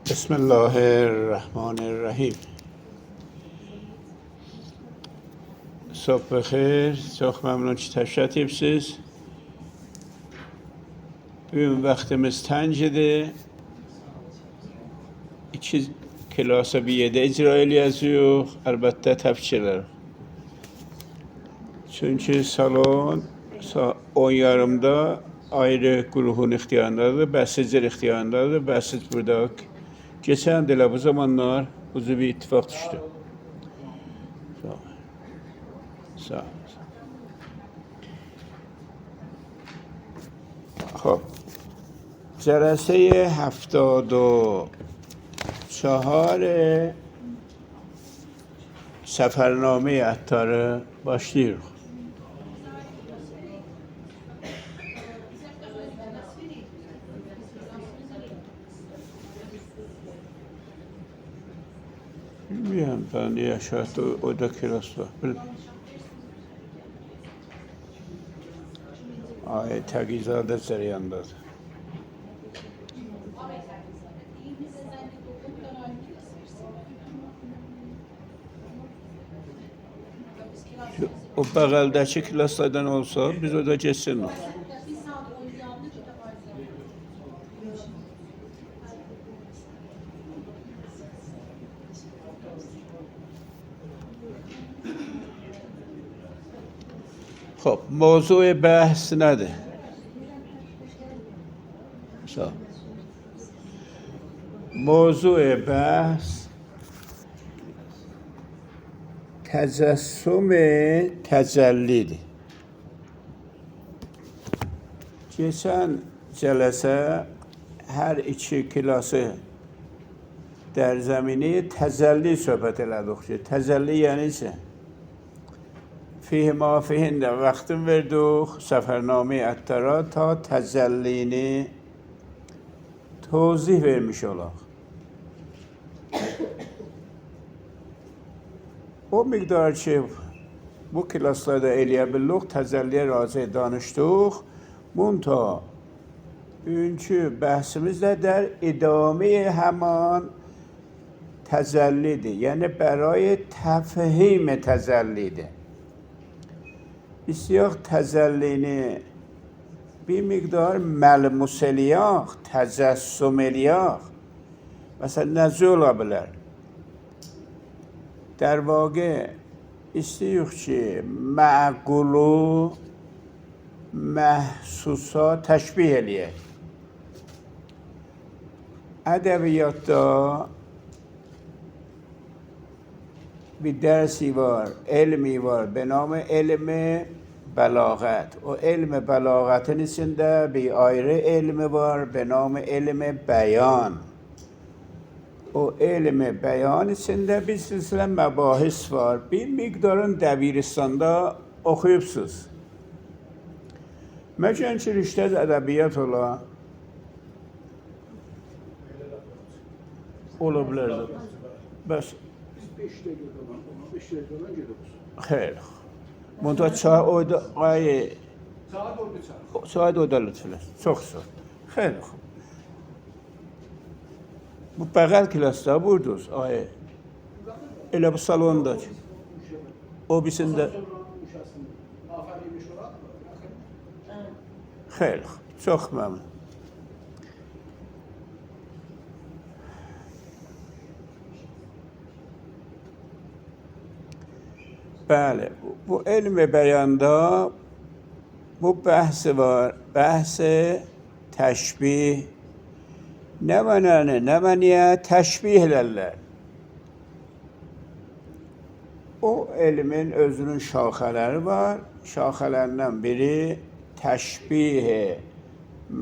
بسم الله الرحمن الرحیم. صبح بخیر. Çok memnun ki təşrif etibsiz. Bugün vaxtımız təngdir. 2 klasa bir yerdə icra eləyəcəyik. Əlbəttə təfkirlər. Çünki salon 10:30-da ayrı qruhun ixtiyarındadır, bəsiclər ixtiyarındadır. Bəsic burada. Geçen de bu zamanlar uzun bir ittifak düştü. Sağ ol. خب جلسه 74 سفرنامه عطار başlıyoruz. Bilmiyorum ben yaşattı o da kirası var. Ay Tagizade Zeriyan'dadır. O bağıldaki klaslardan olsa biz orada geçsin. خب موضوع بحث نده. موضوع بحث تجسم تجلیdir. Geçen cələsə hər iki klası در زمینه تجلی söhbət elədik ki, تجلی yəni ki, فیه ما فیهنده وقتم verdik سفرنامه عطار'a ta təcəllini توضیح vermiş olaq. O miqdar ki, bu klaslarda eləyə bildik, təcəlliyə razı danışdıq. Munta, bugünkü bəhsimiz də در ادامه همان تجلیdir. Yəni, برای تفهیم تجلیdir. بسیار تجلینی bir miqdar məlmuseliyaq, təcəssüməliyaq. Məsələn, necə ola bilər? در واقع istəyirik ki, məqulu məhsusa təşbih eləyək. Ədəbiyyatda bir dərsi var, elmi var, به نام علم بلاغت. O علم بلاغتın içində bir ayrı elmi var, به نام علم بیان. O elmi bəyan içində bir silsilə məbahis var. Bir miqdarın dəbiristanda oxuyubsuz. Məgər ki, riştəz ədəbiyyat ola bilər. Bəs 5 dəqiqə var, 5 dəqiqə var gediyoruz. Xeyr. Bunda çay oyda ay Saat oldu çay. çay da oyda lütfen. Çox sağ. Xeyr. Bu bəğəl klasda burdunuz ay. Elə bu salonda. O birisində Xeyr. Çox məmnun. Bəli, bu elm-i bəyanda bu bəhsi var. Bəhsi təşbih. Nə mənəni, nə məniyə təşbih elərlər. O elmin özünün şaxələri var. Şaxələrindən biri təşbih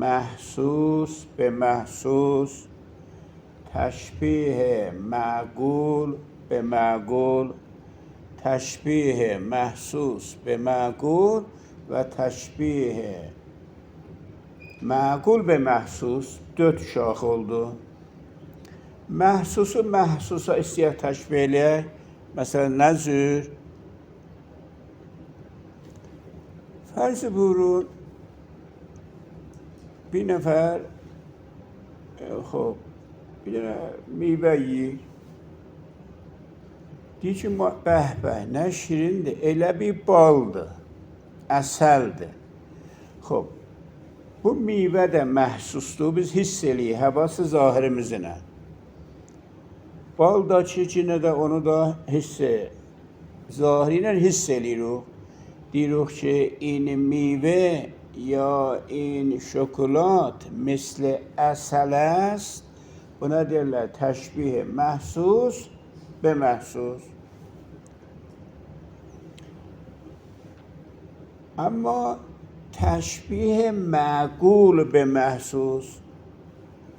məhsus be məhsus, təşbih məqul be məqul, təşbih məhsus be məqul və təşbih məqul be məhsus 4 şax oldu. Məhsusu məhsusa istəyək təşbih eləyək. Məsələn, nə cür? فرض بورون bir nefer خب bir میوه‌ای deyir ki, bəh, nə şirindir, elə bir baldır, əsəldir. Xoş, bu meyvə də məhsusdur, biz hiss eləyik, həvası zahirimizlə. Bal da, çirkinə də onu da zahiri ilə hiss eləyirik. Deyirik ki, این میوه یا این şokolat مثل اصل است. Buna deyirlər təşbih məhsus به محسوس. اما تشبیه معقول به محسوس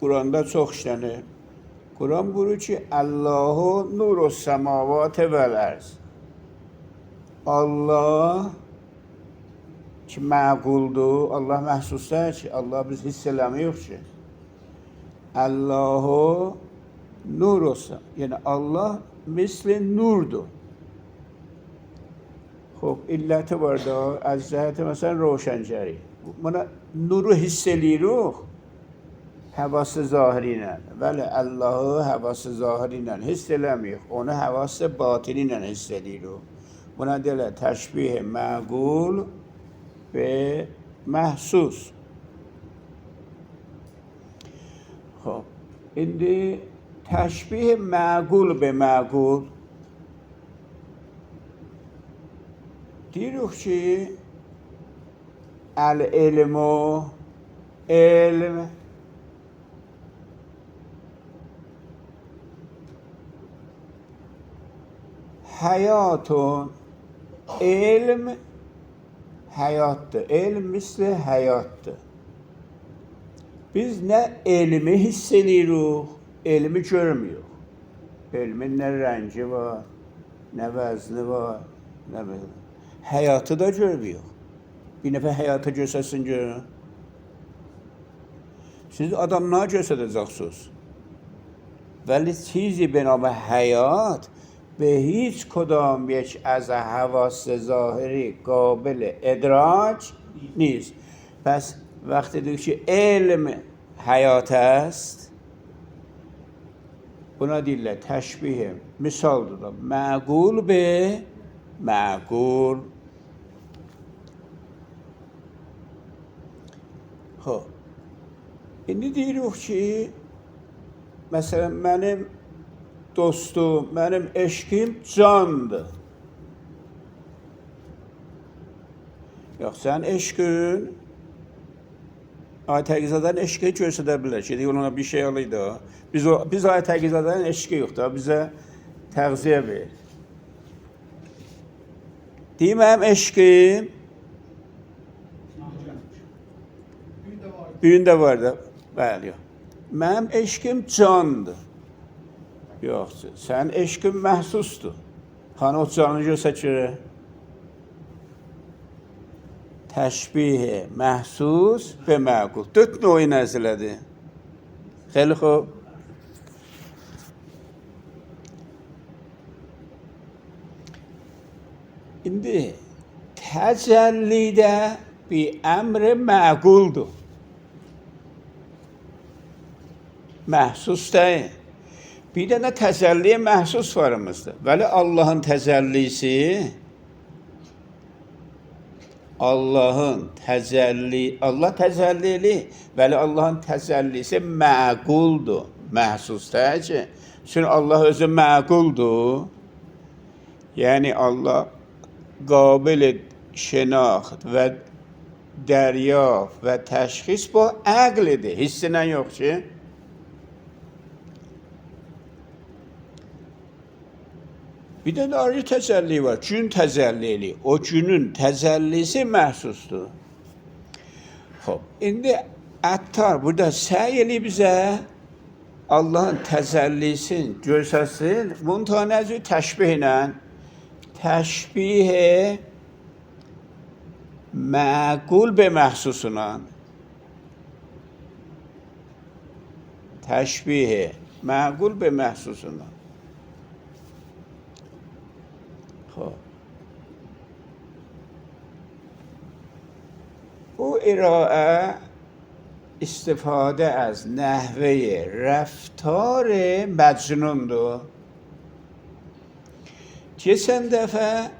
Quranda çox işlənir. Quran buyurur ki, Allahu nuru semavati vel arz. Allah ki məquldur, Allah məhsusdur ki, Allah biz hiss eləmirik ki. Allahu nurusa, yəni Allah misli nurdur. Xoş, illəti var da, az cəhəti məsələn roşəncəri. Buna nuru hiss eləyirik, həvası zahiri ilə. Bəli, Allahı həvası zahiri ilə hiss eləmirik, onu həvası batini ilə hiss eləyirik. Buna deyirlər təşbih məqul və məhsus. Xoş, indi təşbih məqul və məqul deyirik ki, el-ilmu, elm, həyatun, elm, həyatdır. Elm misli həyatdır. Biz nə elmi hiss edirik, elmi görmüyoruz. Elmin nə rəngi var, nə vəzni var, nə belə. Həyatı da görmüyoruz. Bir nəfər həyatı göstərsin görün. Siz adamlara göstərəcəksiniz. ولی چیزی به نام حیات به هیچ کدام یک از حواس ظاهری قابل ادراک نیست. پس وقتی دیگه که علم حیات است buna deyirlər təşbih. Misaldır da, məqul be məqul. Xoş, indi deyirik ki, məsələn, mənim dostum, mənim eşqim candır. Yox, sən eşqin Ayət Həqiqədən eşqi göstərə bilər ki, ona bir şey alıydı. Biz Ayət Həqiqədən eşqi yoxdur, bizə təğziyə verir. Deyim, mənim eşqim düyündə var da, bəli, yox. Mənim eşqim candır. Yox, sən eşqin məhsusdur. Hani o canı göstərir. Təşbih məhsus və məqul. 4 növ nəzirlədir. Xeyli xoş. İndi təcəllidə bir əmr məquldur. Məhsus deyil. Bir dənə təzəlliyə məhsus varımızdır. Vəli Allahın təzəllisi Allah təzəllili, vəli Allahın təzəllisi məquldur, məhsus deyil ki. Çünki Allah özü məquldur. Yəni Allah qabil şənaxt və dəryaf və təşxis bu əqlidir, hissinə yox ki. Bir də ayrı təzəlli var, gün təzəllili. O günün təzəllisi məhsusdur. Xoş, indi Əttar burada səy eləyib bizə Allahın təzəllisini göstərsin. Muntanəzü təşbih ilə. Təşbih məqul və məhsusuna. Təşbih məqul və məhsusuna. bu ارائه استفاده از نحوه رفتار مجنون. geçen defa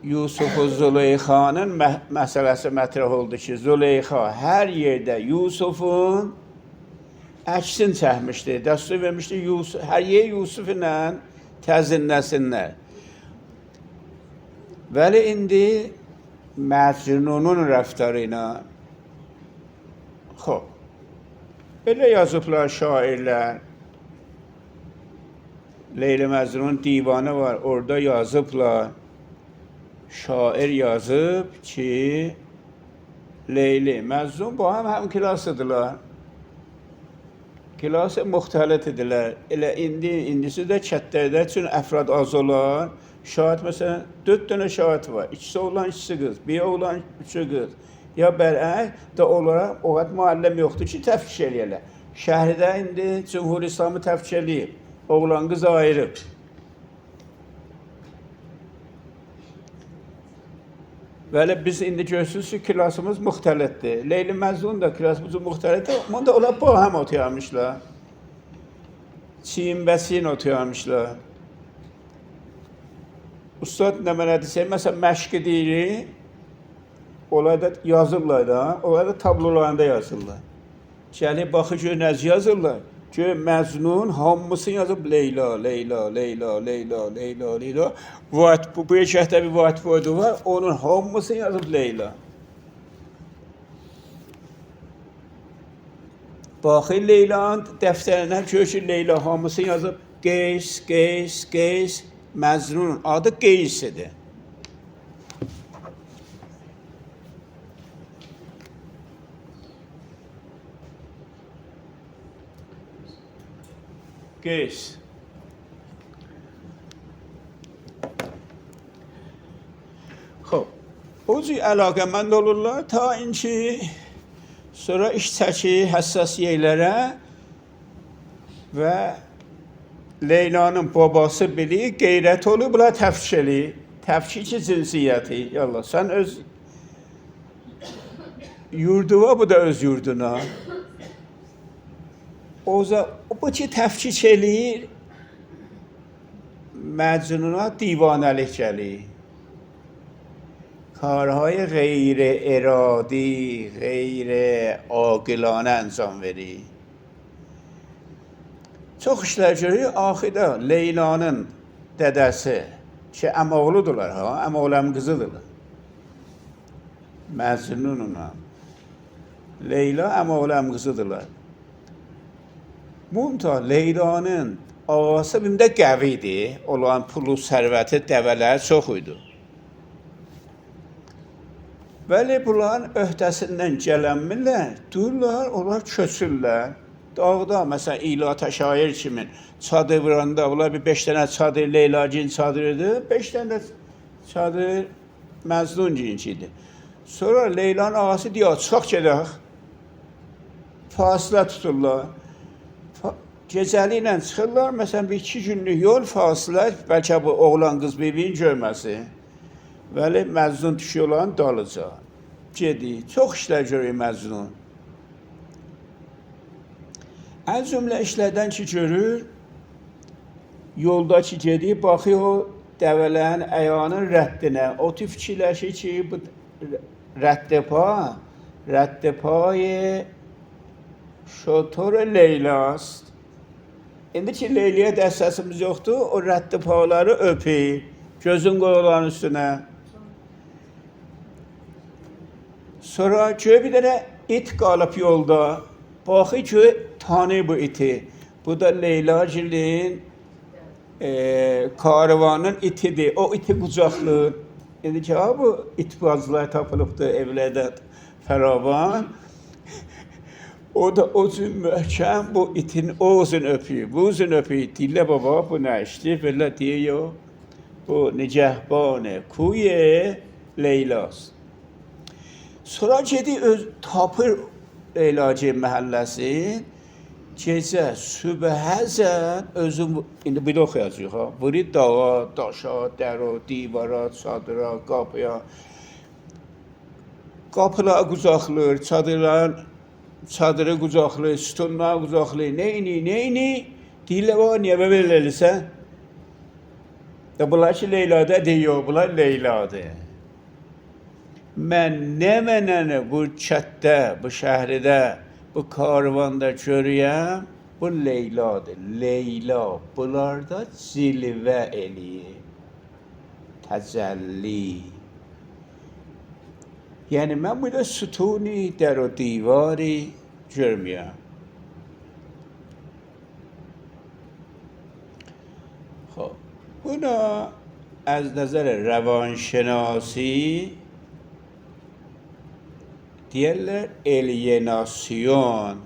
Yusuf و Züleyxa'nın məsələsi mətrah oldu ki, Züleyxa hər yerdə Yusufun əksini çəkmişdi. Dəstur vermişdi, hər yer Yusuf ilə təzinləsinlər. Vəli indi Məcnunun rəftarı ilə elə yazıblar şairlər. Leyli Məcnun divanı var, orada yazıblar. Şair yazıb ki, Leyli, Məcnun bu həm klasıdırlar. Klası müxtəlifdirlər. Elə indisi də kətlərdə üçün əfrad az olar. Şahit məsələn 4 dənə şahit var. İkisi oğlan, ikisi qız. Bir oğlan, üçü qız. Ya bərək də olaraq o qədər müəllim yoxdur ki, təfkiş eləyərlər. Şəhərdə indi Cümhur İslamı təfkiş eləyib. Oğlan qız ayırıb. Bəli, biz indi görürsünüz ki, klasımız müxtəlifdir. Leyli Məcnun da klasımız müxtəlifdir. Amma da onlar bu həm otuyanmışlar. Çiyin bəsin otuyanmışlar. Ustad nə mənə desə, məsələn, məşqi deyirik, onlar da yazırlar da, onlar da tablolarında yazırlar. Gəlib baxı gör nəz yazırlar. Gör Məcnun hamısını yazıb Leyla, Leyla, Leyla, Leyla, Leyla, Leyla. Bu şəhətdə bir vatvodu var, onun hamısını yazıb Leyla. Baxı Leyla'nın dəftərindən gör ki, Leyla hamısını yazıb Qeys, Qeys, Qeys. Məcnunun adı Qeys idi. Qeys. O cür əlaqəmənd olurlar ta inki sonra iş çəkir həssasiyyələrə və Leyla'nın babası bilir, qeyrət olur, bunlar təfkiş eləyir. Təfkiş cinsiyyəti. Yallah, sən öz yurduna, bu da öz yurduna. Bu ki təfkiş eləyir, Məcnuna divanəlik gəlir. کارهای غیر ارادی، غیر عاقلانه انجام verir. Çox işlər görür, axırda Leylanın dədəsi ki, əmoğludurlar, əmoğləm qızıdırlar. Məcnununa. Leyla əmoğləm qızıdırlar. Munta Leylanın ağası bimdə qəvidir, olan pulu, sərvəti, dəvələri çox idi. Bəli, bunların öhdəsindən gələnmirlər, dururlar, onlar köçürlər. Dağda, məsələn, İla Təşair kimi çadır vuranda, bunlar bir 5 dənə çadır, Leylagin çadırıdır, 5 dənə çadır Məcnuncinki. Sonra Leylanın ağası deyir, çıxaq gedək, fasilə tuturlar. Gecəli ilə çıxırlar, məsələn, bir 2 günlük yol fasilə, bəlkə bu oğlan qız bebeğin görməsi. Bəli, Məcnun düşüyorlar dalıca. Gedir, çox işlər görür Məcnun. Ən cümlə işlərdən ki görür, yolda ki gedir, baxıyor o dəvələrin ayağının rəddinə. O tür fikirləşir ki, bu rəddepay şotor Leyla'st. İndi ki Leyliyə dəstəsimiz yoxdur, o rəddepaları öpür, gözün qoyulan üstünə. Sonra göğe bir tane it qalıb yolda. Baxı ki tanı bu iti. Bu da Leylagil'in karavanın itidir. O iti qucaqlır. Dedi ki, bu itbazlar tapılıbdır evlərdə fəravan. O da o cür möhkəm bu itin o uzun öpüyor. Bu uzun öpüyor. Dillə baba bu nə işdir? Belə deyiyor. Bu Nicəhbanı Kuye Leylas. Sonra gedi tapır Leylagil məhəlləsi. Gecə, sübhəzən özüm, indi bir oxuyacaq ha. Vurur dağa, daşa, dəra, divara, çadıra, qapıya. Qapılar qucaqlayır, çadırı qucaqlayır, sütunlar qucaqlayır. Neyini? Deyirlər, o niyə belə eləsən? Da bunlar ki, Leyla'da deyiyor, bunlar Leyla'dır. Mən nə mənəni bu çətdə, bu şəhridə, bu karvanda görüyəm, bu Leyla'dır. Leyla bunlarda zilvə eləyir, təcəlli. Yəni, mən burada sütuni, در و دیواری görmüyorum. خب اونا از نظر روانشناسی دیرler alienasyon.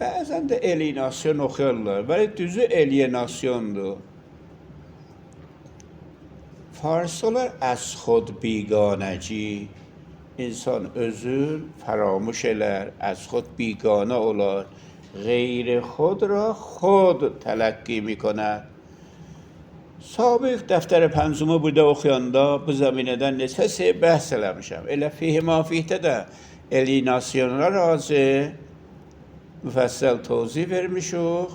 Bazen de alienasyon okuyorlar. Veli düzü alienasyondur. Farslar از خود بیگانگی insan özün فراموش eder, از خود بیگانه olar, غیر خود را خود تلقی میکند. Sabiq dəftər pənzumu burada oxuyanda bu zəminədən neçəsə bəhs eləmişəm. Elə Fihi-Mafihdə də alienasyonlar razı müfəssəl tozih vermişik.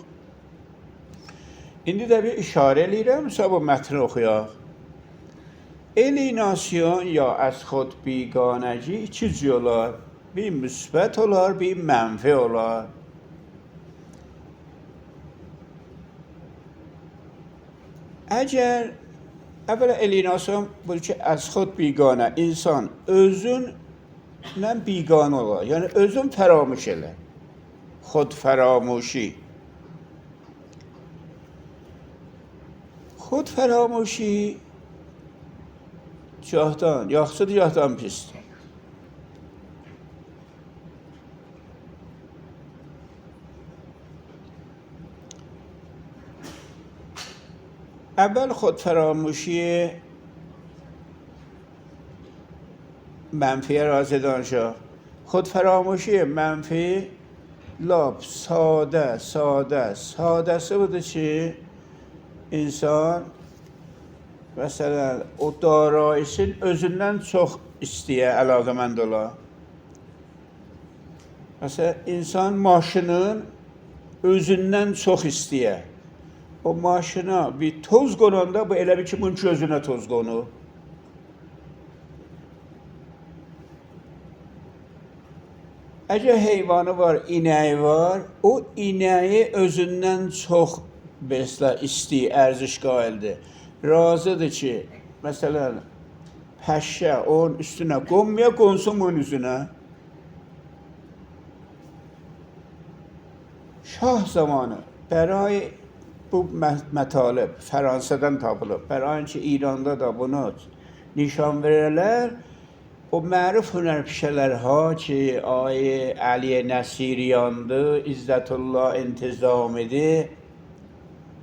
İndi də bir işarə eləyirəm, sonra bu mətni oxuyaq. Alienasyon ya از خود بیگانگی iki cür olar. Bir müsbət olar, bir mənfi olar. Əgər əvvəla alienasyon budur ki, از خود بیگانه insan özünlə بیگانه olar. Yəni özün fəramuş elə. خود فراموشی. خود فراموشی Cahdan, yaxşıdır, yaxdan pisdir. اول خودفراموشی منفی راز دانشا. خودفراموشی منفی لاب ساده بوده چی؟ insan məsələn, o darayışın özündən çox istəyə əlaqəmənd ola. Məsələn, insan maşının özündən çox istəyə. O maşına bir toz qonanda bu elə bir ki, bunun gözünə toz qonur. Əgər heyvanı var, inəyi var, o inəyi özündən çox beslə istəyir, ərziş qaildir. Razıdır ki, məsələn, pəşşə onun üstünə qonmaya, qonsun bunun üzünə. Şah zamanı, bəray bu mətalib Fransa'dan tapılıb. Bəray ki, İranda da bunu nişan verirlər. O məruf hünərpişələr ha ki, Ayə Əliyə Nəsiriyandır, İzzətullah İntizamidir.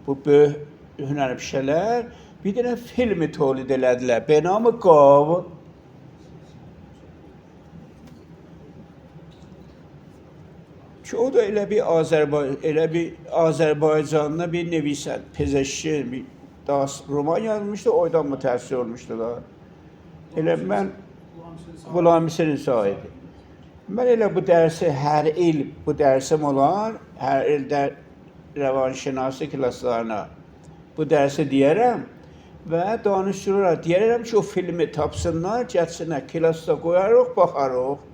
Bu böyük hünərpişələr bir dənə filmi tolid elədilər. Be namı Qav. Ki o da elə bir Azərbaycanlı bir nevisən, pezeşki, bir roman yazmışdı, oydan mütəəssir olmuşdular. Elə mən Qulamisin sahibi. Mən elə bu dərsi hər il bu dərsim olar, hər il rəvanşinası klaslarına bu dərsi deyərəm və danışdırırlar. Deyərəm ki, o filmi tapsınlar, gəlsinlər, klasda qoyarıq, baxarıq.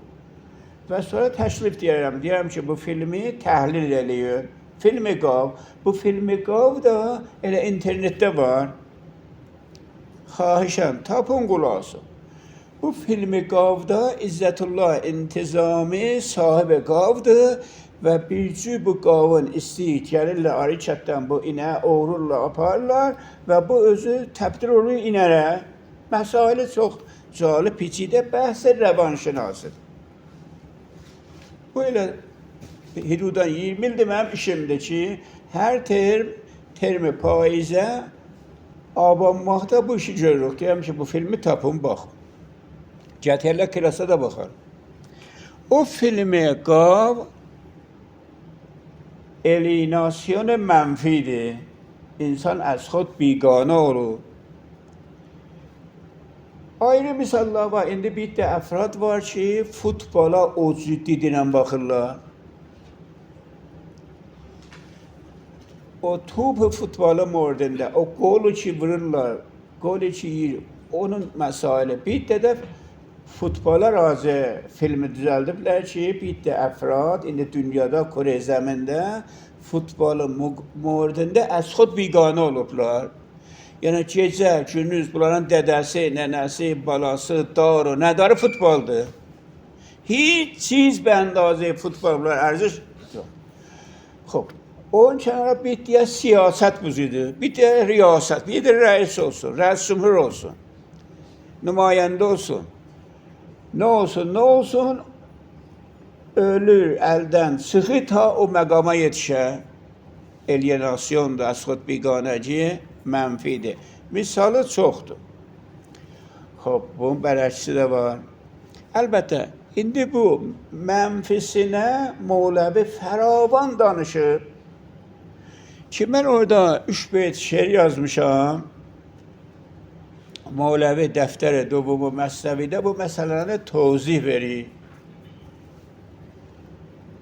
Və sonra təşrif deyərəm. Deyərəm ki, bu filmi təhlil eləyir. Filmi Qav. Bu filmi Qav da elə internetdə var. Xahişən, tapın qulası. Bu filmi Qavda İzzətullah İntizami sahibi Qavdır və bircü bu Qavın istəyir, gəlirlər Arikətdən bu inə uğrurlar, aparırlar və bu özü təbdir olur inərə. Məsaili çox cali, piçidə bəhs rəvanşinasıdır. Bu elə hududan 20 ildir mənim işimdir ki, hər termi payizə abanmaqda bu işi görürük. Deyəm ki, bu filmi tapın, baxın. Gətirlər klasa da baxar. O filmi Qav alienasyon mənfidir. İnsan az xod biganə olur. Ayrı misallar var. İndi bir de afrad var ki futbola o ciddiyle bakırlar. O topu futbola mordunda, o golü ki vururlar, golü ki yiyir, onun mesaili. Bir de futbola razı filmi düzeldibler ki bir de afrad indi dünyada Kore zeminde futbolu mordunda az xud bigane olublar. Yəni gecə, gündüz bunların dədəsi, nənəsi, balası, darı, nədarı futboldur. Hiç çiz به اندازه futbollar ارزش yok. خب اون kenara bir diye siyaset buzudu. Bir de riyaset, bir de reis olsun, reis cumhur olsun. Nümayəndə olsun. Ne olsun, ne olsun ölür elden çıkı ta o məqama yetişə. Alienasyondur, az xud biganəci mənfidir. Misalı çoxdur. Xub, bunun bərəksi də var. Əlbəttə, indi bu mənfisinə Mevləvi fəravan danışır. Ki, mən orada 3 beyt şeir yazmışam. Mevləvi dəftəri dovumu Məsnevidə bu məsələni tozih verir.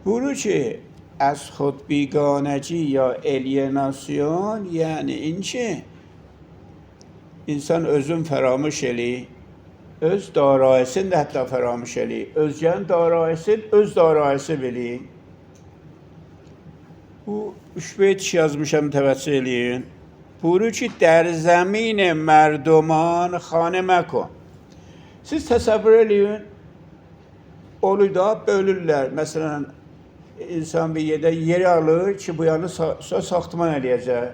Bunu ki, از خود بیگانگی یا الیناسیون یعنی این چه؟ انسان özün فراموش eli, öz darayısını da hatta فراموش eli, özgən darayısını öz darayısı bili. Bu 3 beyt yazmışam təvəccüh eləyin. Buyurur ki, در زمین مردمان خانه مکن. Siz təsəvvür eləyin, oluda bölürlər. Məsələn, insan bir yerde yeri alır ki bu yanı saxtman eləyəcək.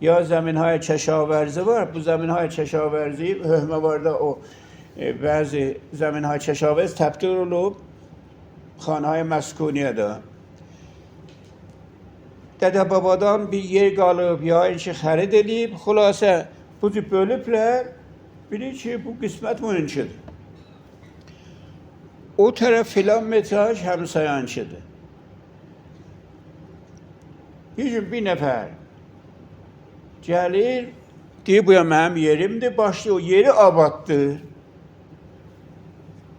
Ya zəminhay kəşavərzi var. Bu zəminhay kəşavərzi höhməvarda o bəzi zəminhay kəşavərzi təbdil olub xanəhay məskuniyyədə. Dədə babadan bir yer qalıb ya ki xərid eləyib. Xülasə bu cür bölüblər. Bilir ki bu qismət bununkidir. O tərəf filan metraj həmsayankidir. Bir gün bir nəfər gəlir, deyir, bu ya mənim yerimdir, başlıyor, o yeri abaddır.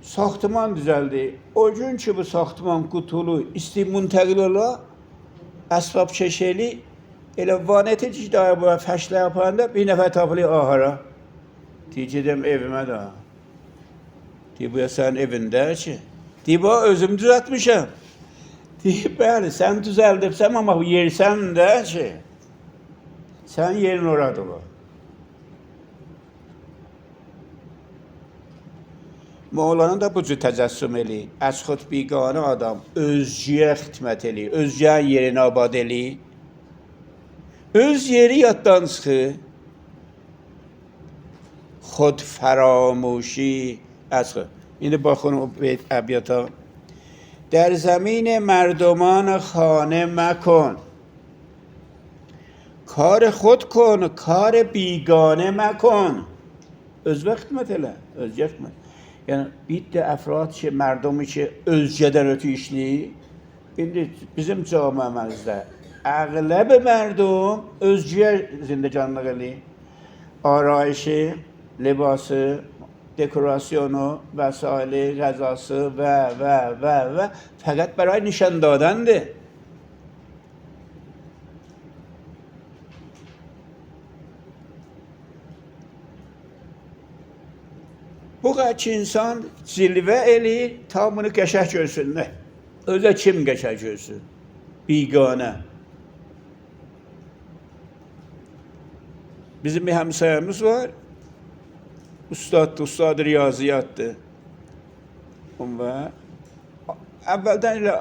Saxtıman düzəldi. O gün ki, bu saxtıman qutulu istəyib müntəqil ola, əsbab çeşeli, elə vanəti ki, daha bu fəşlə yapanda bir nəfər tapılıyor ahara. Deyir, gedəm evimə də. Deyir, bu ya sənin evində ki. Deyir, bu özüm düzəltmişəm. Deyir, bəli, sən düzəldibsən, amma bu yer səndə ki, sən yerin oradır o. Mevlana da bu cür təcəssüm eləyir. Az xud biganə adam özgəyə xidmət eləyir, özgənin yerini abad eləyir. Öz yeri yaddan çıxır. خود فراموشی از خود. اینو بخونم ابیاتا. در زمین مردمان خانه مکن، کار خود کن، کار بیگانه مکن. özgə xidmət elə, özgə xidmət. Yəni bir də əfrad ki, mərdumu ki, özgədən ötü işləyir. İndi bizim camiəmizdə əğləb mərdum özgəyə zindəcanlıq eləyir. Arayişi, libası, dekorasyonu, vesaili, qəzası və fəqət برای nişan dadandır. Bu qədər insan cilvə eləyir, ta bunu qəşəng görsünlər. Özə kim qəşəng görsün? Biganə. Bizim bir həmsayəmiz var. Ustad riyaziyyatdır. Və əvvəldən elə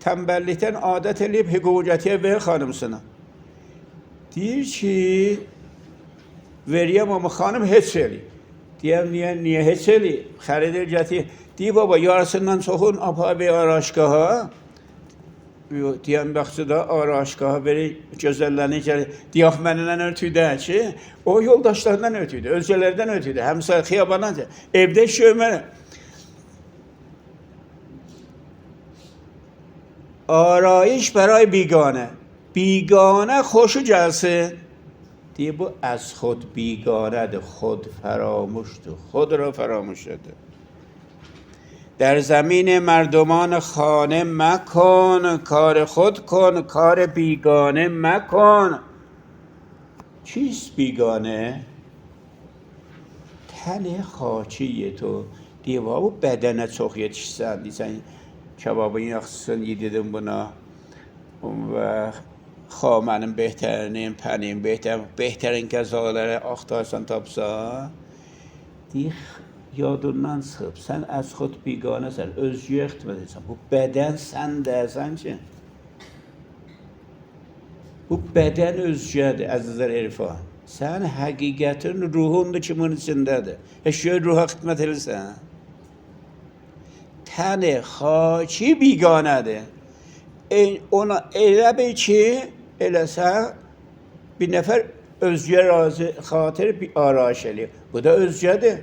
tənbəllikdən adət eləyib hüquqiyyətiyə verir xanımsına. Deyir ki, veriyəm ama xanım heç eləyir. Deyəm, niyə heç eləyir? Xəridir gətir. Deyir, baba, yarısından çoxun apar bir araşqaha. Deyəm, baxçıda araşqaha verir, gözəllərini gəlir. Deyək, məndən ötüydü ki, o yoldaşlarından ötüydü, özgələrdən ötüydü. Həmsə xiyabandan ötüydü. Evdə şöymənə. Arayiş bəray biganə. Biganə xoşu gəlsin. دیگه با از خود بیگانه ده، خود فراموش ده، خود را فراموش ده. در زمین مردمان خانه مکن، کار خود کن کار بیگانه مکن. چیست بیگانه؟ تن خاچی تو دیوار و بدن چوخیه چیستن دیسن کبابı yaksın yedim buna و خامنم بهترین پنیم بهترین غذاları aktarsan tapsa دیخ yadından çıxıb sən az xud biganəsən özgüyə xidmət edirsən bu bədən sən dəsən ki bu bədən özgüyədir əzizlər Erfan sən həqiqətin ruhundur kimin içindədir eşya ruha xidmət edirsən tən xaki biganədir ona elə bil ki eləsən bir nəfər özgüyə razı xatir bir arayış eləyir bu da özgüdür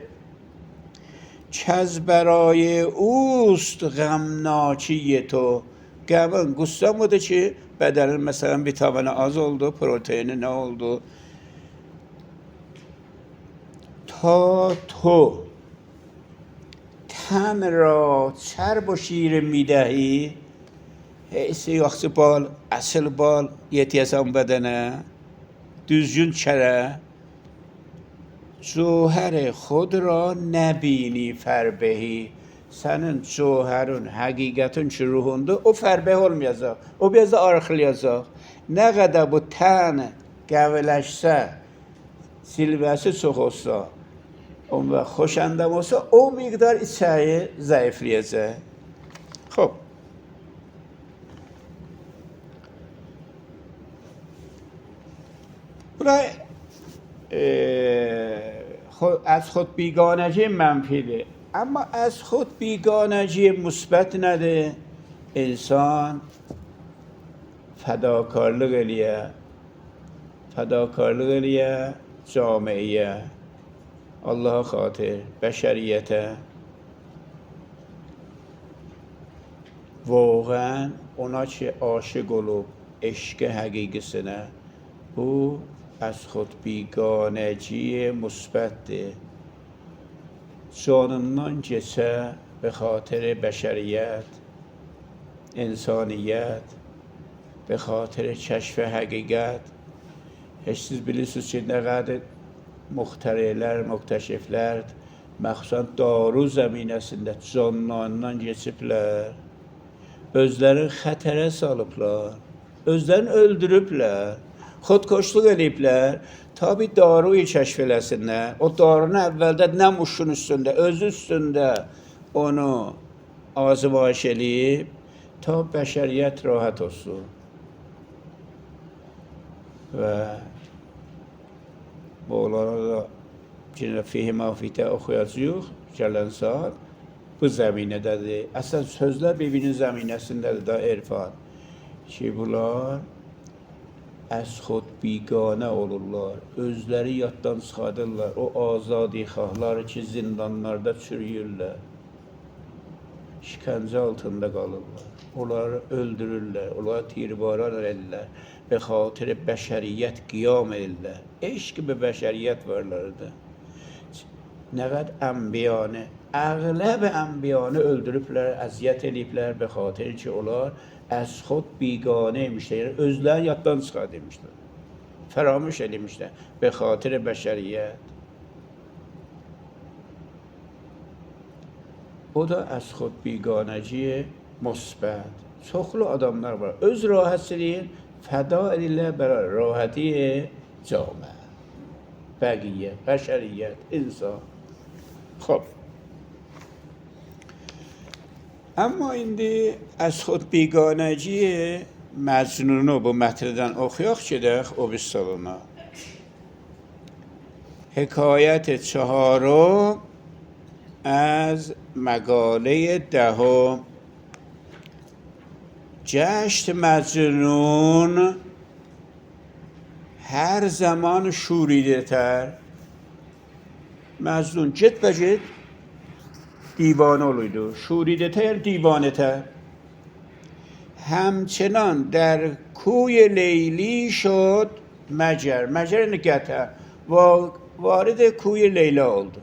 کز برای اوست غمناکی تو غمın قصه بوده که بدن مثلا ویتامین az oldu proteini ne oldu تا تو تن را چرب و شیر میدهی حیثی وقت بال اصل بال یتیزم بدنه düzgün çere جوهر خود را نبینی فربهی senin cevherin, həqiqətin ki ruhunda o fərbeh olmayacaq. O biraz da arxılayacaq. Nə qədər bu tən qəviləşsə, silvəsi çox olsa, və xoşəndəm olsa, o miqdar içəyi zəifləyəcək. Xoş. Buraya از خود بیگانگی منفیه اما از خود بیگانگی مثبت نده انسان فداکارلıq eləyə camiyə Allah'a xatir bəşəriyyətə واقعا اونا که عاشق olub eşq həqiqisinə bu از خود بیگانگی مثبته canından geçə به خاطر بشریت انسانیت به خاطر کشف حقیقت siz bilirsiniz ki nə qədər müxtərilər, mükteşiflər məxsusən daru zəminəsində canlarından geçiblər özlərini xətərə salıblar özlərini öldürüblər xudkoşluq ediblər ta bir daruyu kəşf eləsinlər. O darunu əvvəldə nə muşun üstündə, özü üstündə onu azıvaş eləyib ta bəşəriyyət rahat olsun. Və bu onlara da fihimafitə oxuyacaq gələn saat bu zəminədədir. Əslən sözlər bir-birinin zəminəsindədir da Erfan ki bunlar از خود بیگانه olurlar, özləri yaddan çıxadırlar, o azadi xahları ki zindanlarda çürüyürlər, işkəncə altında qalırlar, onları öldürürlər, onları tirbaran edirlər, به خاطر bəşəriyyət qiyam edirlər, eşq به bəşəriyyət varlarıdır. Nə qədər ənbiyanı, əğləb ənbiyanı öldürüblər, əziyyət ediblər, به خاطر ki onlar از خود بیگانه میشه özler yaddan çıxar demişler فراموش edilmişler به خاطر بشریت o da از خود بیگانگی مثبت çoxlu adamlar var öz rahatsızlığını feda edirlər برای راحتی جامعه بقیه بشریت انسان خب اما indi از خود بیگانگی مجنونو bu متنdən oxuyaq gedək o bir salona. حکایت چهارم از مقاله دهم جشت مجنون هر زمان شوریده تر مجنون جد به جد دیوانه oluydu. شوریده تر دیوانه تر همچنان در کوی لیلی شد Məcər nigətə وارد کوی لیلا oldu.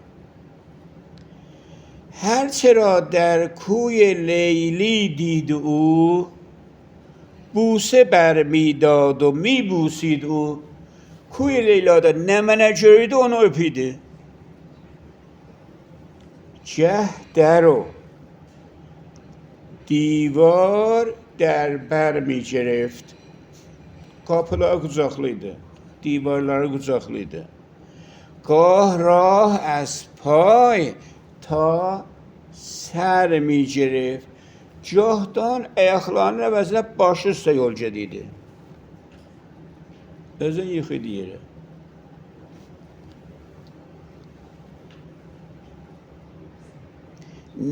هرچه را در کوی لیلی دید او بوسه برمیداد و میبوسید او. کوی لیلادا ne mənə gördü onu öpüydü. گه در و دیوار در بر می گرفت. Kapılar kucaklıydı. Divarları kucaklıydı. گاه راه از پای تا سر می گرفت. Gahdan ayaqlarının əvəzinə başı üstə yol gedirdi. Özün yıxıydı yerə.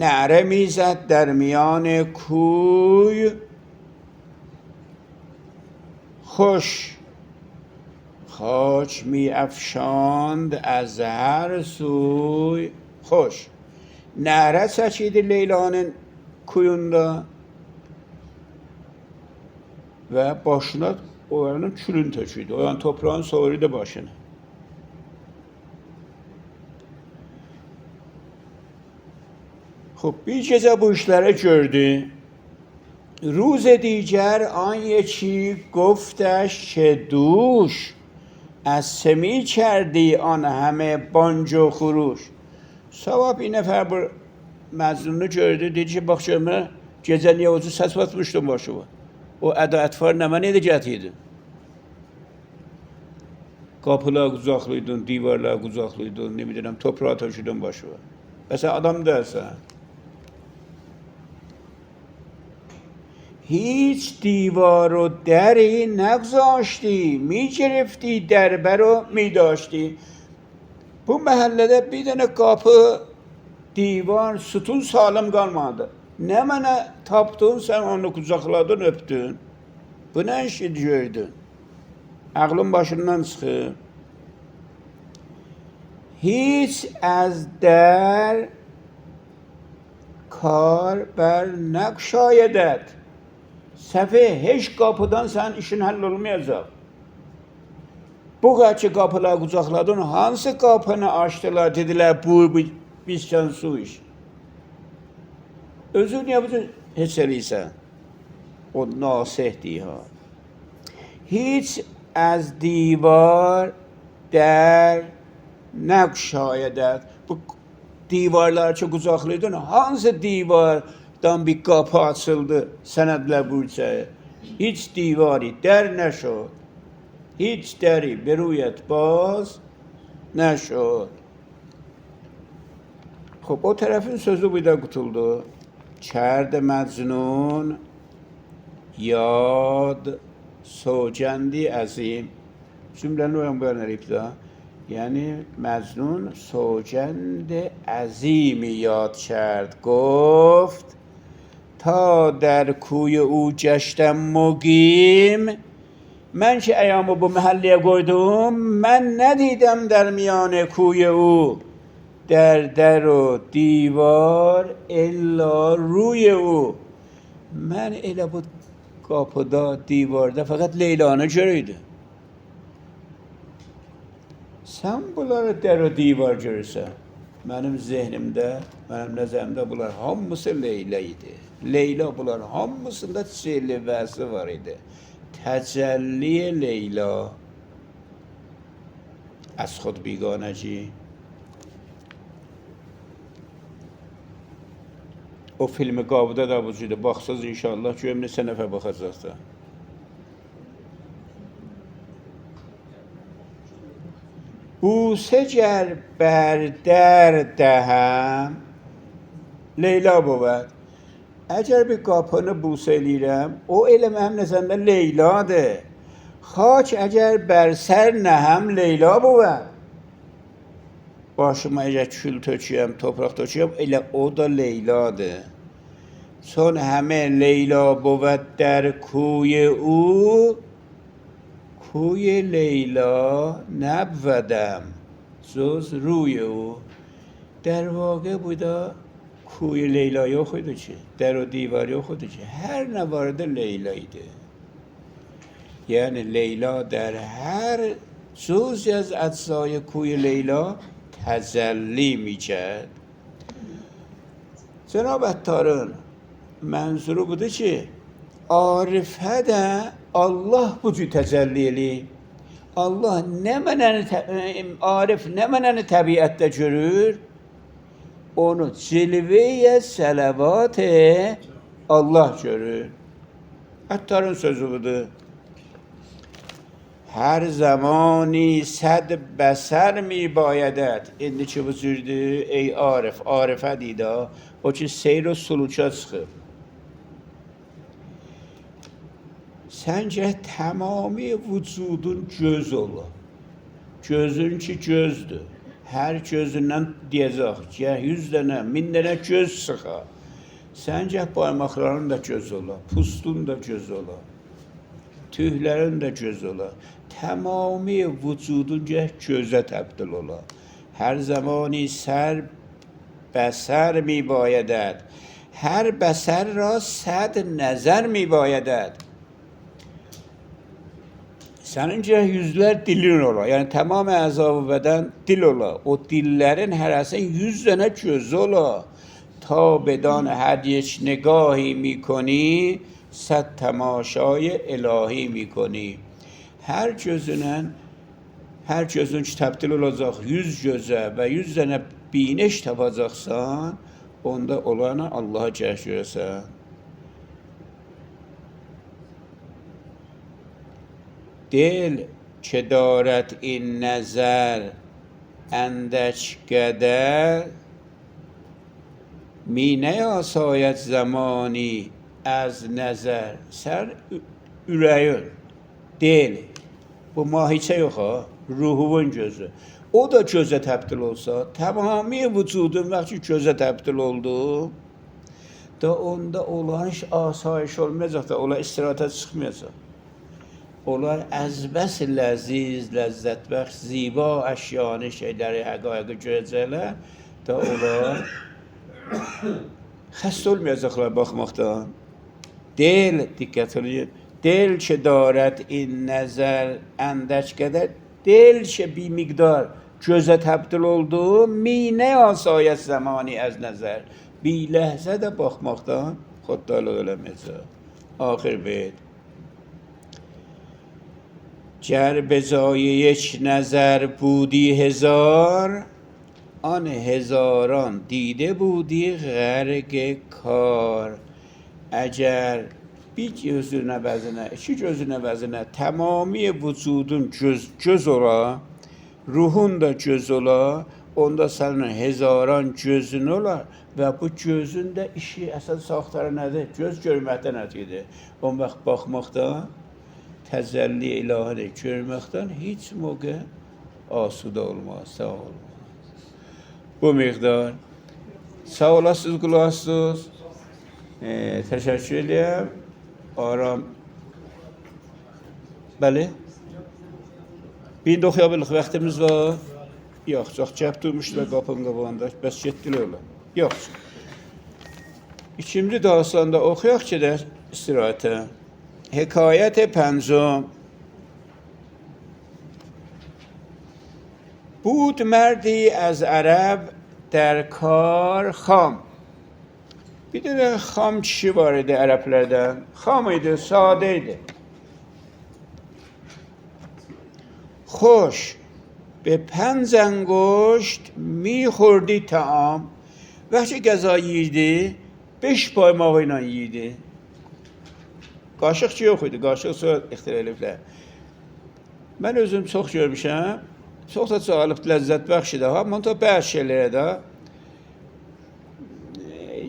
نعره میزد در میان کوی خوش خاک می افشاند از هر سوی خوش. Nərə çəkirdi Leylanın kuyunda və başına oranın külün töküydü. Oranın toprağın soğurdu başını. خب bir gecə bu işləri gördü. روز دیگر آن یکی گفتش که دوش از چه می کردی آن همه بانج و خروش. Sabah bir nəfər bu Məcnunu gördü, dedi ki, bax görmə, gecə niyə ocu səs batmışdın başıma. O əda-ətvar nə mənə gətirdi. Qapılar qucaqlıydın, divarlar qucaqlıydın, ne bilirəm, toprağa töküdün başıma. Və sən adam deyilsən. هیچ دیوار و دری نگذاشتی میگرفتی دربر و میداشتی. Bu məhəllədə bir dənə qapı, divar, sütun salım qalmadı. Nə mənə tapdın, sən onu qucaqladın, öpdün. Bu nə işi gördün? Ağlın başından çıxıb. Hiç az در kar bər nəqşayədət. Səfi, heç qapıdan sənin işin həll olmayacaq. Bu qədər ki, qapılar qucaqladın, hansı qapını açdılar, dedilər, bu bizkən su iş. Özün niyə bunu heç eləysən? O nasihdir ha. Hiç az divar در نگشایدد. Bu divarlar ki, qucaqlaydın, hansı divardan bir qapı açıldı, sənədlər bu içəyə? Hiç divari در نشد. هیچ دری به رویت باز نشد. خب o tərəfin sözü burada qutuldu. کرد مجنون یاد سوگندی عظیم. Cümləni o öyrənərik də. Yəni مجنون سوگند عظیمی یاد کرد. گفت تا در کوی او گشتم مقیم. من که ایامو bu محلیه qoydum, من ندیدم در میان کوی او در و دیوار الا روی او. من elə bu qapıda, divarda faqat Leylanı görürdüm. Sən bunları der o divar görürsən. Mənim zehnimdə, mənim nəzərimdə bunlar hamısı Leyla idi. Leyla bunlar hamısında çilvəsi var idi. تجلی لیلا از خود بیگانگی. O filmi qabıda da vücuda baxsaz inşallah görüm neçə nəfər baxacaqsa. بوسه گر بر در دهم لیلا بود. اگر bir qapını busə eləyirəm, o elə mənim nəzərimdə Leyladır. Xaç əgər bər sər nəhəm Leyla بود. Başıma əgər kül töküyəm, topraq töküyəm, elə o da Leyladır. چون همه لیلا بود در کوی او کوی لیلا نبودم جز روی او. در واقع burada کوی لیلا yox idi ki, در و دیvar yox idi ki, hər nə vardı Leyla idi. یعنی لیلا در هر جزئی از اجزای کوی لیلا تجلی میکرد. جناب عطاران منظور بوده چه؟ عارفه ده Allah bu cür təzəlli eləyir. Allah nə mənəni arif nə mənəni təbiətdə görür? Onu cilvəyə sələvat Allah görür. Attarın sözü budur. Hər zamani səd bəsər mi bayədət. İndi ki bu cürdür ey arif, arifə deydə. O ki seyr و suluka çıxıb. Səncə tamamı vücudun göz olur. Gözün ki gözdür. Hər gözündən deyəcək ki 100 dənə, 1000 dənə göz sıxar. Səncə barmaqların da göz olur, pustun da göz olur, tüylərin də göz olur. Tamamı vücudun gözə təbdil olur. Hər zamani sər bəsər mi bayədət. Hər bəsər را صد nəzər mi bayədət. Sənincə yüzlər dilin olar. Yəni tamam əzab-ı bədən dil olar. O dillərin hərəsinin 100 dənə gözü olar. تا بدان هر یک نگاهی میکنی صد تماشای الهی میکنی. Hər gözün ki təbdil olacaq 100 gözə və 100 dənə biniş tapacaqsan, onda olanı Allah'a cəhd görəsən. دل که دارد این نظر اندک قدر می نیاساید زمانی از نظر. سر ürəyin, del. Bu mahiçə yox ha, ruhun gözü. O da gözə təbdil olsa, tamamı vücudun vaxtı gözə təbdil oldu, da onda olan iş asayiş olmayacaq da, onlar istirahata çıxmayacaq. Onlar əzbəs ləziz, ləzzətbəxş, ziba əşyanı şeyləri, həqaiqi görəcəklər da onlar xəst olmayacaqlar baxmaqdan. Del, diqqət edin. Del ki دارد این نظر اندک qədər. Del ki bir miqdar gözə təbdil oldu, mi نیاساید زمانی از نظر. Bir ləhzə də baxmaqdan xoddarlıq eləməyəcək. Axir beyt. گر به جای یک نظر بودی هزار آن هزاران دیده بودی غرق کار. اگر bir gözün əvəzinə, iki gözün əvəzinə tamami vücudun göz ola, ruhun da göz ola, onda sənin hezaran gözün olar və bu gözün də işi əsas saxtarı nədir? Göz görməkdən ötüdür. O vaxt baxmaqdan, təzəlli ilahini görməkdən heç موقع asudə olmaz, sağ olmaz. Bu miqdar. Sağ olasınız, qulaq asdınız. Təşəkkür edirəm. Aram. Bəli. Bir də oxuya bilirik, vaxtımız var. Yox, çox cəb durmuşlar qapının qabağında. Bəs getdilər ola. Yox. İkinci dastanda oxuyaq gedər istirahətə. حکایت پنجم. بود مردی از عرب در کار خام. بیدونه خام چی وارده عربlerden؟ خام idi, sade idi. خوش به 5 انگشت میخوردی طعام. وقتی غذا yiyirdi 5 parmağıyla yiyirdi. Qaşıq ki yox idi, qaşıq sonra ixtira eliblər. Mən özüm çox görmüşəm, çox da çoxalıb ləzzət bəxşidir ha, monta bəzi şeylərə də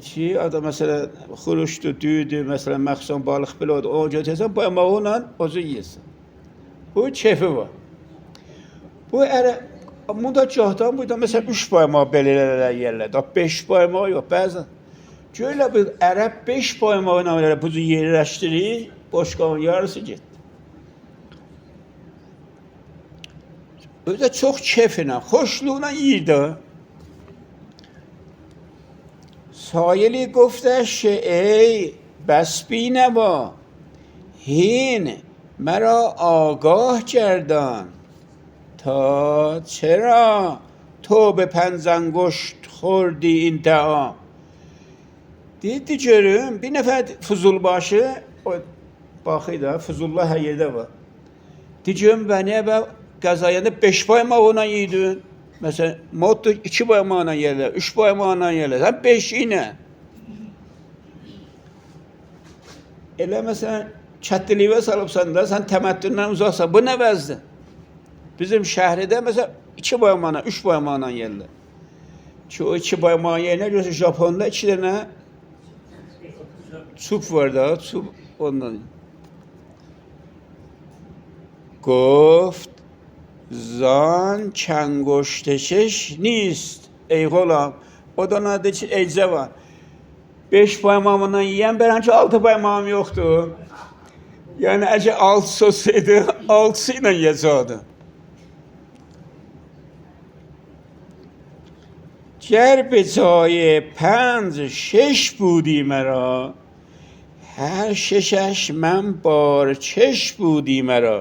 ki, adam məsələn, xuruşdur, düydür, məsələn, məxsun balıq belə odur, onu götürsən, baymağıyla ozu yiyirsən. Bu keyfi var. Bu bunda gahdan buyda, məsələn, 3 baymağı belə yerlər, 5 baymağı yox, bəzən. Şöyle bir Ərəb 5 paymağına buzu yerləşdirir, boşqanın yarısı getdi. Özü çox keyfinə, xoşluğuna yiyirdi. سایلی گفتش ای بس بینوا هین مرا آگاه گردان تا چرا تو به پنزنگشت خوردی این طعام. Dedi görüm bir nəfər Fuzulbaşı o baxıydı, Fuzullah hər yerdə var. Deyirəm bəni bə qəzayanda 5 baymağına yedin. Məsələn, modda 2 baymağına yerlər, 3 baymağına yerlər. Sən 5 ilə. Elə məsələn çətliyivə salıbsan da sən təməttündən uzaqsan. Bu nə vəzdir? Bizim şəhridə məsələn 2 baymağına, 3 baymağına yerlər. Ki o 2 baymağı yerinə görürsən Japonda 2 dənə çup var da, çup ondan. گفت زان چنگشتشش نیست ای غلام. O da ona dedi ki ey cavan 5 parmağımdan yiyen ben ancak 6 parmağım yoktu. Yani eğer 6 olsaydı 6 ile yiyecekti. گر به جای 5 6 بودی مرا هر ششش من بار چش بودی مرا.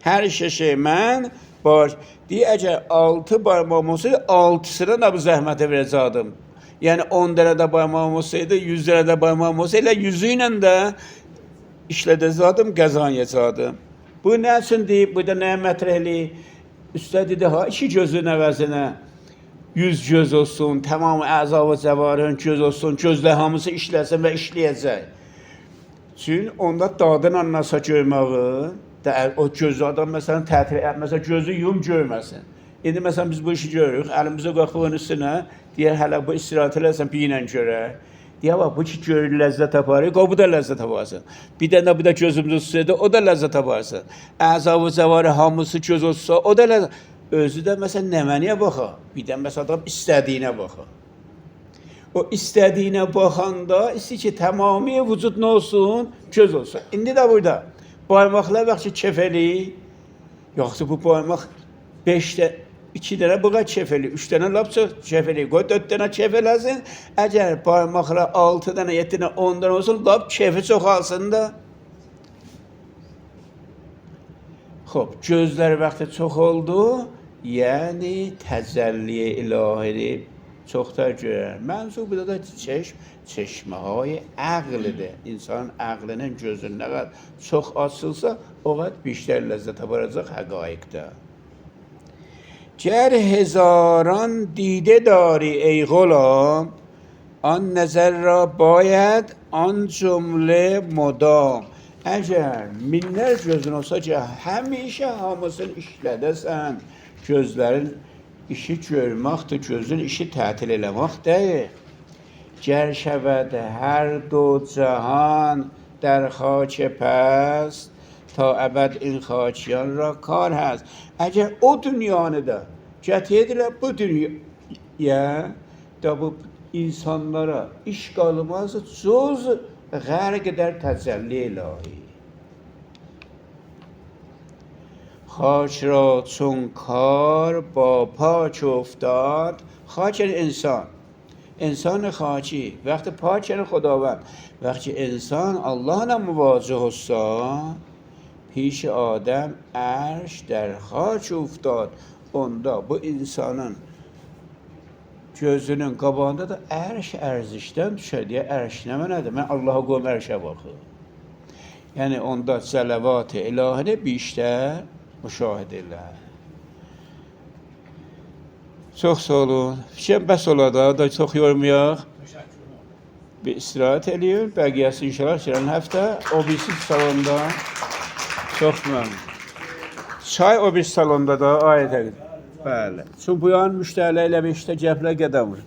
Her şişe mən baş diye əgər 6 barmağım olsaydı 6'sına da bu zəhmətə verəcəkdim. Yəni 10 dənə də barmağım olsaydı, 100 dənə də barmağım olsaydı, elə 100 ilə də işlədəcəkdim, qazanacaqdım. Bu nə üçün deyib, bu da nə mətrəhli? Üstə dedi ha 2 gözün əvəzinə 100 göz olsun, tamam əza və cəvarın göz olsun, gözlə hamısı işləsin və işləyəcək. Çünki onda dadın anlasa görməyi o gözü adam məsələn tətil, məsələn gözü yum görməsin. İndi məsələn biz bu işi görürük, əlimizə qalxığın üstünə, deyər hələ bu istirahət eləsən bir ilə görək. Deyər bax bu ki görür ləzzət aparır, bu da ləzzət aparsın. Bir dənə bu da gözümüzü üstündə, o da ləzzət aparsın. Əza-ı cəvarı hamısı göz olsa, o da ləzzət. Özü də məsələn nəməniyə baxar, bir də məsələn adam istədiyinə baxar. O istədiyinə baxanda istəyir ki tamamı vücud nə olsun, göz olsun. İndi də burada. Baymaqlar vaxtı kefeli, yoxsa bu baymaq 2 dənə bığa kefeli, 3 dənə lap çox kefeli, qoy 4 dənə kefələsin. Əgər baymaqlar 6 dənə, 7 dənə, 10 dənə olsun, lap kefi çoxalsın da. Xoş, gözlər vaxtı çox oldu, yəni təcəlliyə ilahiri çoxlar görər. Mənzub burada da çeşməhay əqlidir. İnsanın əqlinin gözünün nə qədər çox açılsa, o qədər بیشتر ləzzət aparacaq həqaiqdə. گر هزاران دیده داری ای غلام آن نظر را باید آن جمله مدام. Əgər minlər gözün olsa ki, həmişə hamısını işlədəsən, gözlərin işi görməkdir, gözün işi tətil eləmək deyil. گر شود هر دو جهان در خاک پست تا ابد این خاکیان را کار هست. اگر o dünyanı da gətirdilər bu dünyaya da bu insanlara iş qalmaz cüz غرق در تجلی الهی. خاک را چون کار با پاک افتاد. خاک انسان، انسان خاکی وقتی پاک خداوند، وقتی انسان الله را مواجه هستا پیش آدم عرش در خاک افتاد. onda bu insanın gözünün qabağında da ərş ərzişdən düşər deyə ərş nə mənadır? Mən Allaha qoyum ərşə baxır. Yəni onda cələvat-ı ilahini بیشتر müşahidə elər. Çox sağ olun. Fikrim bəs ola da çox yormayaq. Bir istirahət eləyir. Bəqiyyəsi inşallah gələn həftə o birisi salonda. Çox məmnun. Çay o bir salonda da ayət edir. Bəli. Çünki bu yan müştərilərlə bir işdə gəplər qədəmir.